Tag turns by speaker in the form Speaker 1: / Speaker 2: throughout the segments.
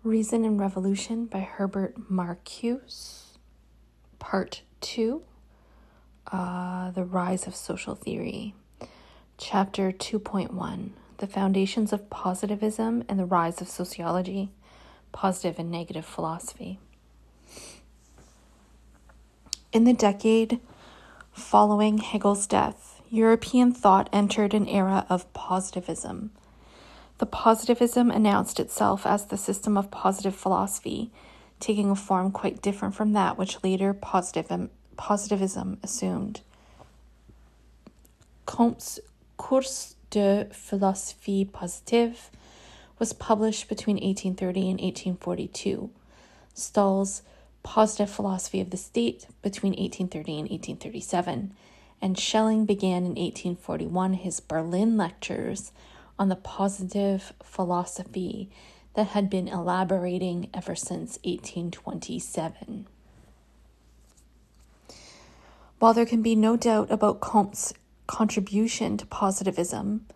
Speaker 1: Reason and Revolution by Herbert Marcuse, Part 2, The Rise of Social Theory, Chapter 2.1, The Foundations of Positivism and the Rise of Sociology, Positive and Negative Philosophy. In the decade following Hegel's death, European thought entered an era of positivism. The positivism announced itself as the system of positive philosophy, taking a form quite different from that which later positivism assumed. Comte's Cours de philosophie positive was published between 1830 and 1842. Stahl's Positive Philosophy of the State between 1830 and 1837, and Schelling began in 1841 his Berlin lectures on the positive philosophy that had been elaborating ever since 1827. While there can be no doubt about Comte's contribution to positivism,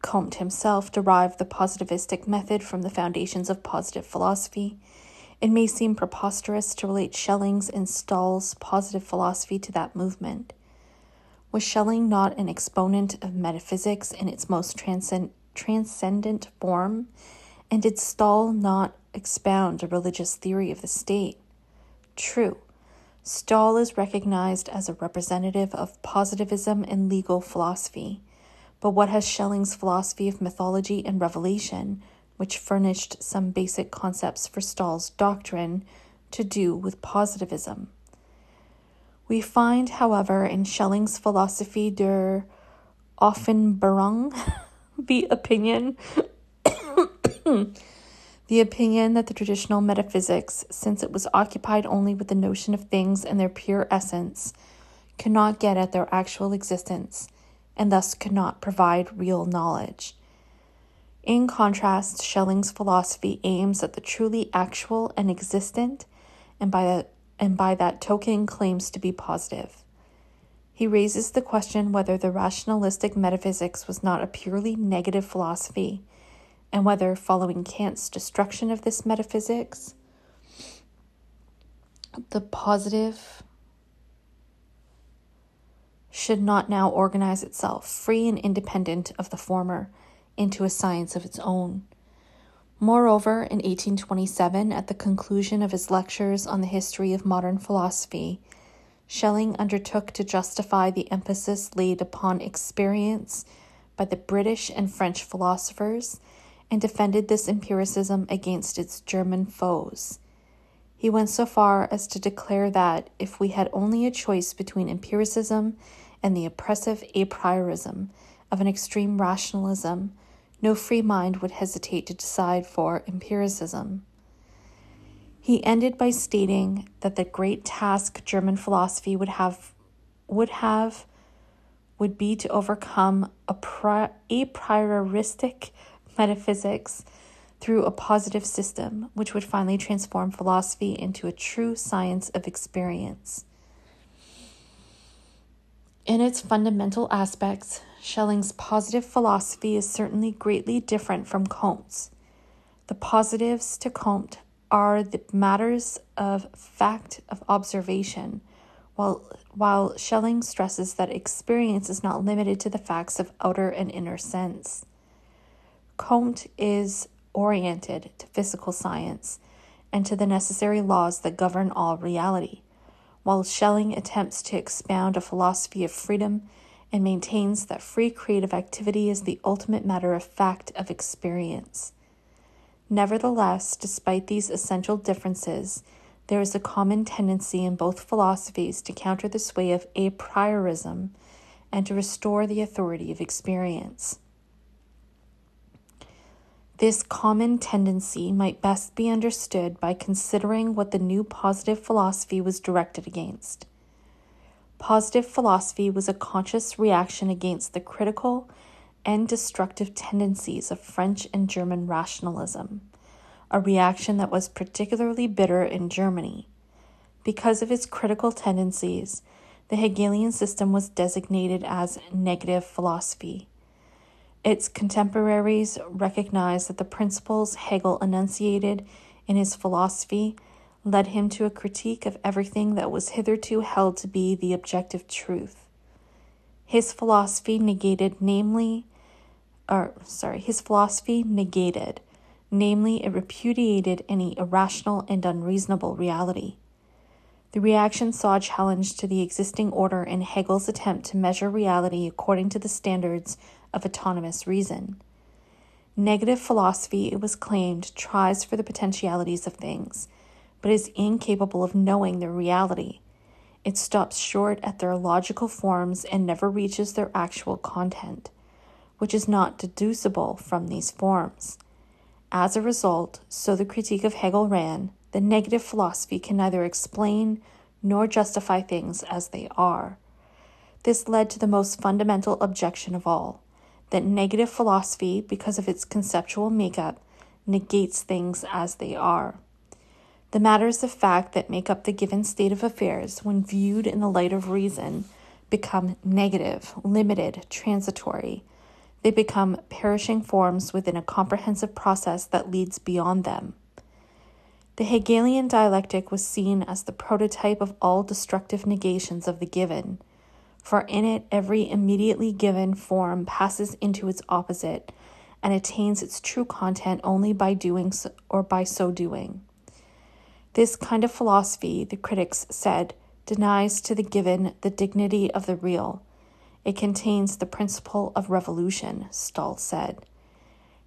Speaker 1: Comte himself derived the positivistic method from the foundations of positive philosophy. It may seem preposterous to relate Schelling's and Stahl's positive philosophy to that movement. Was Schelling not an exponent of metaphysics in its most transcendent form, and did Stahl not expound a religious theory of the state? True, Stahl is recognized as a representative of positivism and legal philosophy, but what has Schelling's philosophy of mythology and revelation, which furnished some basic concepts for Stahl's doctrine, to do with positivism? We find, however, in Schelling's Philosophie der Offenbarung the opinion that the traditional metaphysics, since it was occupied only with the notion of things and their pure essence, cannot get at their actual existence, and thus cannot provide real knowledge. In contrast, Schelling's philosophy aims at the truly actual and existent, and by that token claims to be positive. He raises the question whether the rationalistic metaphysics was not a purely negative philosophy, and whether, following Kant's destruction of this metaphysics, the positive should not now organize itself, free and independent of the former, into a science of its own. Moreover, in 1827, at the conclusion of his lectures on the history of modern philosophy, Schelling undertook to justify the emphasis laid upon experience by the British and French philosophers, and defended this empiricism against its German foes. He went so far as to declare that, if we had only a choice between empiricism and the oppressive apriorism of an extreme rationalism, no free mind would hesitate to decide for empiricism. He ended by stating that the great task German philosophy would be to overcome a prioristic metaphysics through a positive system, which would finally transform philosophy into a true science of experience. In its fundamental aspects, Schelling's positive philosophy is certainly greatly different from Comte's. The positives to Comte are the matters of fact of observation, while Schelling stresses that experience is not limited to the facts of outer and inner sense. Comte is oriented to physical science and to the necessary laws that govern all reality, while Schelling attempts to expound a philosophy of freedom and maintains that free creative activity is the ultimate matter of fact of experience. Nevertheless, despite these essential differences, there is a common tendency in both philosophies to counter the sway of apriorism and to restore the authority of experience. This common tendency might best be understood by considering what the new positive philosophy was directed against. Positive philosophy was a conscious reaction against the critical and destructive tendencies of French and German rationalism, a reaction that was particularly bitter in Germany. Because of its critical tendencies, the Hegelian system was designated as negative philosophy. Its contemporaries recognized that the principles Hegel enunciated in his philosophy led him to a critique of everything that was hitherto held to be the objective truth. His philosophy negated, namely, it repudiated any irrational and unreasonable reality. The reaction saw a challenge to the existing order in Hegel's attempt to measure reality according to the standards of autonomous reason. Negative philosophy, it was claimed, tries for the potentialities of things, but is incapable of knowing their reality. It stops short at their logical forms and never reaches their actual content, which is not deducible from these forms. As a result, so the critique of Hegel ran, the negative philosophy can neither explain nor justify things as they are. This led to the most fundamental objection of all, that negative philosophy, because of its conceptual makeup, negates things as they are. The matters of fact that make up the given state of affairs, when viewed in the light of reason, become negative, limited, transitory. They become perishing forms within a comprehensive process that leads beyond them. The Hegelian dialectic was seen as the prototype of all destructive negations of the given, for in it every immediately given form passes into its opposite and attains its true content only by doing so, or by so doing. This kind of philosophy, the critics said, denies to the given the dignity of the real. It contains the principle of revolution, Stahl said.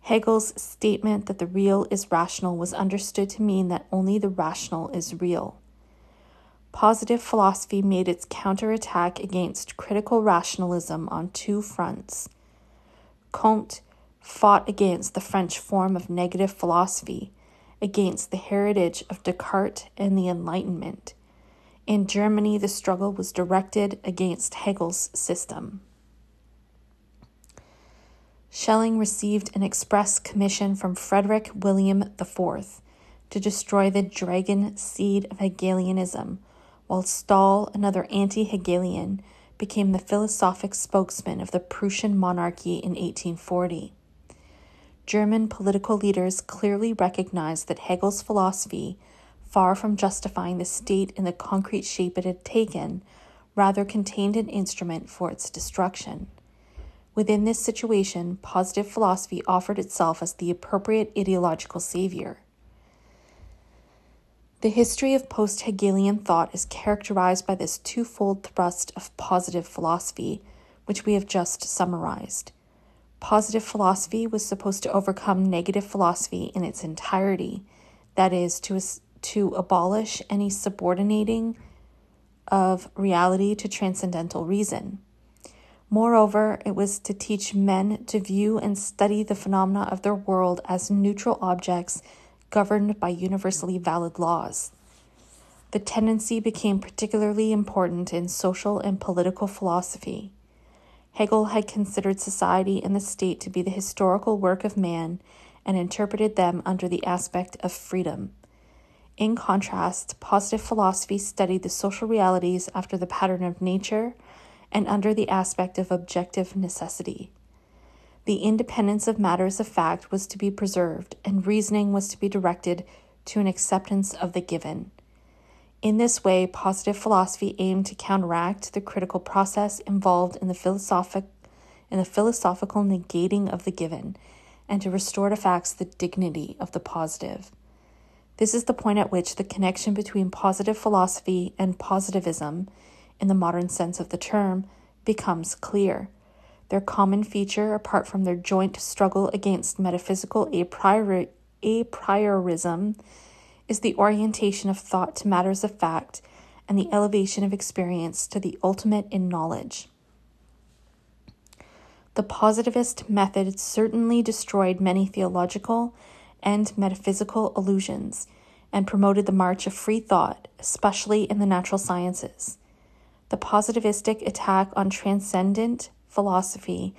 Speaker 1: Hegel's statement that the real is rational was understood to mean that only the rational is real. Positive philosophy made its counterattack against critical rationalism on two fronts. Comte fought against the French form of negative philosophy, against the heritage of Descartes and the Enlightenment. In Germany, the struggle was directed against Hegel's system. Schelling received an express commission from Frederick William IV to destroy the dragon seed of Hegelianism, while Stahl, another anti-Hegelian, became the philosophic spokesman of the Prussian monarchy in 1840. German political leaders clearly recognized that Hegel's philosophy, far from justifying the state in the concrete shape it had taken, rather contained an instrument for its destruction. Within this situation, positive philosophy offered itself as the appropriate ideological savior. The history of post-Hegelian thought is characterized by this twofold thrust of positive philosophy, which we have just summarized. Positive philosophy was supposed to overcome negative philosophy in its entirety, that is, to abolish any subordinating of reality to transcendental reason. Moreover, it was to teach men to view and study the phenomena of their world as neutral objects governed by universally valid laws. The tendency became particularly important in social and political philosophy. Hegel had considered society and the state to be the historical work of man and interpreted them under the aspect of freedom. In contrast, positive philosophy studied the social realities after the pattern of nature and under the aspect of objective necessity. The independence of matters of fact was to be preserved, and reasoning was to be directed to an acceptance of the given. In this way, positive philosophy aimed to counteract the critical process involved in the philosophical negating of the given, and to restore to facts the dignity of the positive. This is the point at which the connection between positive philosophy and positivism, in the modern sense of the term, becomes clear. Their common feature, apart from their joint struggle against metaphysical apriorism, is the orientation of thought to matters of fact and the elevation of experience to the ultimate in knowledge. The positivist method certainly destroyed many theological and metaphysical illusions and promoted the march of free thought, especially in the natural sciences. The positivistic attack on transcendent philosophy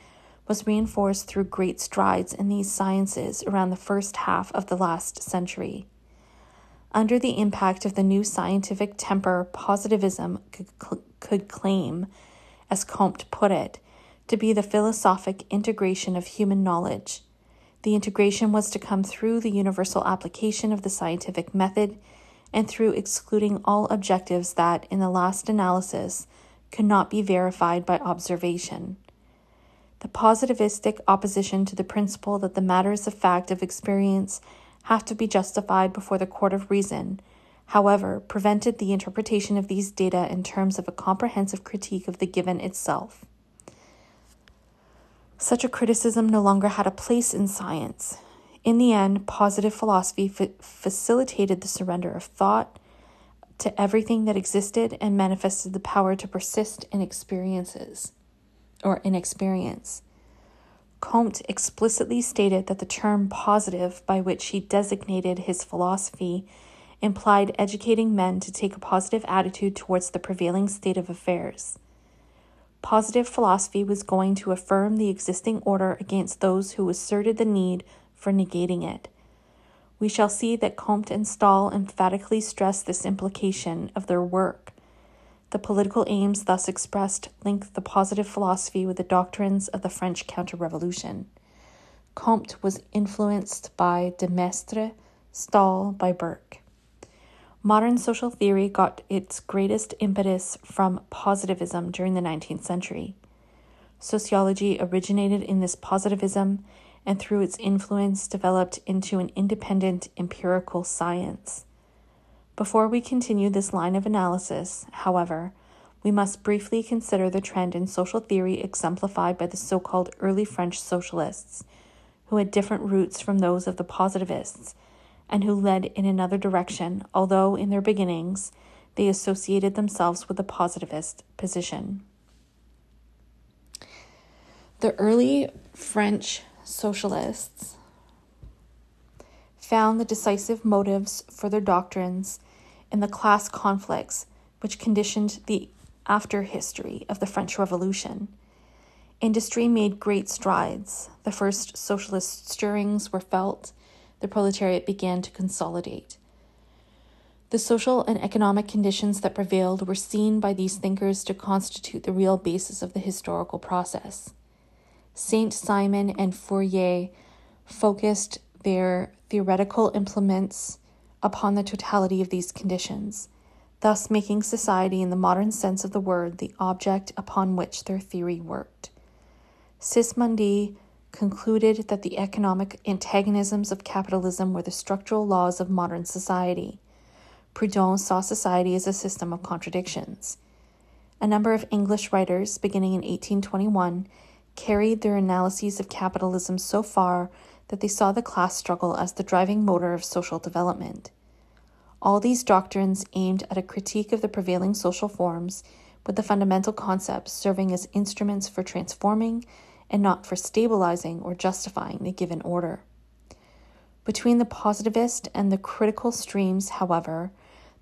Speaker 1: was reinforced through great strides in these sciences around the first half of the last century. Under the impact of the new scientific temper, positivism could claim, as Comte put it, to be the philosophic integration of human knowledge. The integration was to come through the universal application of the scientific method and through excluding all objectives that, in the last analysis, could not be verified by observation. The positivistic opposition to the principle that the matters of fact of experience have to be justified before the court of reason, however, prevented the interpretation of these data in terms of a comprehensive critique of the given itself. Such a criticism no longer had a place in science. In the end, positive philosophy facilitated the surrender of thought to everything that existed and manifested the power to persist in experience. Comte explicitly stated that the term positive, by which he designated his philosophy, implied educating men to take a positive attitude towards the prevailing state of affairs. Positive philosophy was going to affirm the existing order against those who asserted the need for negating it. We shall see that Comte and Stahl emphatically stress this implication of their work. The political aims thus expressed linked the positive philosophy with the doctrines of the French counter-revolution. Comte was influenced by de Maistre, Stahl by Burke. Modern social theory got its greatest impetus from positivism during the 19th century. Sociology originated in this positivism and through its influence developed into an independent empirical science. Before we continue this line of analysis, however, we must briefly consider the trend in social theory exemplified by the so-called early French socialists, who had different roots from those of the positivists, and who led in another direction, although in their beginnings they associated themselves with the positivist position. The early French socialists found the decisive motives for their doctrines in the class conflicts which conditioned the after history of the French Revolution. Industry made great strides. The first socialist stirrings were felt. The proletariat began to consolidate. The social and economic conditions that prevailed were seen by these thinkers to constitute the real basis of the historical process. Saint-Simon and Fourier focused their theoretical implements upon the totality of these conditions, thus making society in the modern sense of the word the object upon which their theory worked. Sismondi concluded that the economic antagonisms of capitalism were the structural laws of modern society. Proudhon saw society as a system of contradictions. A number of English writers, beginning in 1821, carried their analyses of capitalism so far that they saw the class struggle as the driving motor of social development. All these doctrines aimed at a critique of the prevailing social forms, with the fundamental concepts serving as instruments for transforming and not for stabilizing or justifying the given order. Between the positivist and the critical streams, however,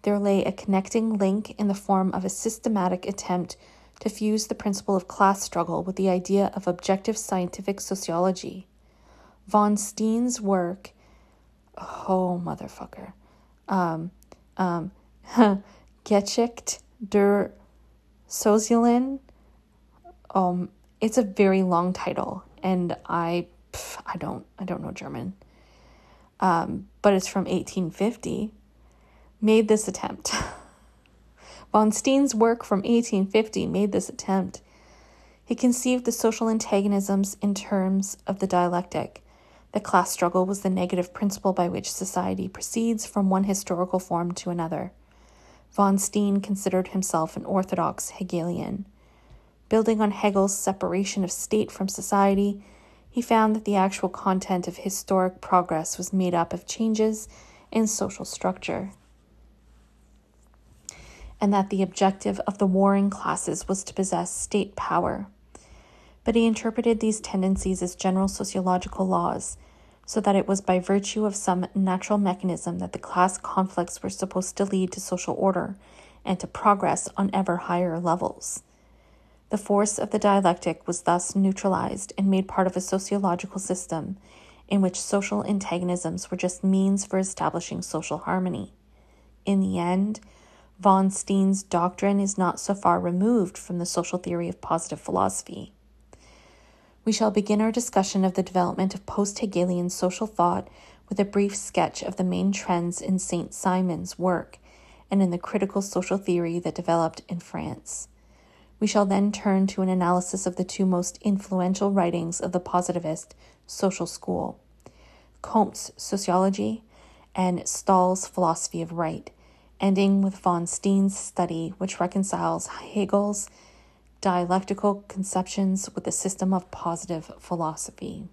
Speaker 1: there lay a connecting link in the form of a systematic attempt to fuse the principle of class struggle with the idea of objective scientific sociology. Von Steen's work, Geschichte der Sozialen, it's a very long title, and I don't know German, but it's from 1850, made this attempt. Von Steen's work from 1850 made this attempt. He conceived the social antagonisms in terms of the dialectic. The class struggle was the negative principle by which society proceeds from one historical form to another. Von Steen considered himself an orthodox Hegelian. Building on Hegel's separation of state from society, he found that the actual content of historic progress was made up of changes in social structure, and that the objective of the warring classes was to possess state power. But he interpreted these tendencies as general sociological laws, so that it was by virtue of some natural mechanism that the class conflicts were supposed to lead to social order and to progress on ever higher levels. The force of the dialectic was thus neutralized and made part of a sociological system in which social antagonisms were just means for establishing social harmony. In the end, von Steen's doctrine is not so far removed from the social theory of positive philosophy. We shall begin our discussion of the development of post-Hegelian social thought with a brief sketch of the main trends in Saint Simon's work and in the critical social theory that developed in France. We shall then turn to an analysis of the two most influential writings of the positivist social school, Comte's Sociology and Stahl's Philosophy of Right, ending with von Steen's study, which reconciles Hegel's dialectical conceptions with the system of positive philosophy.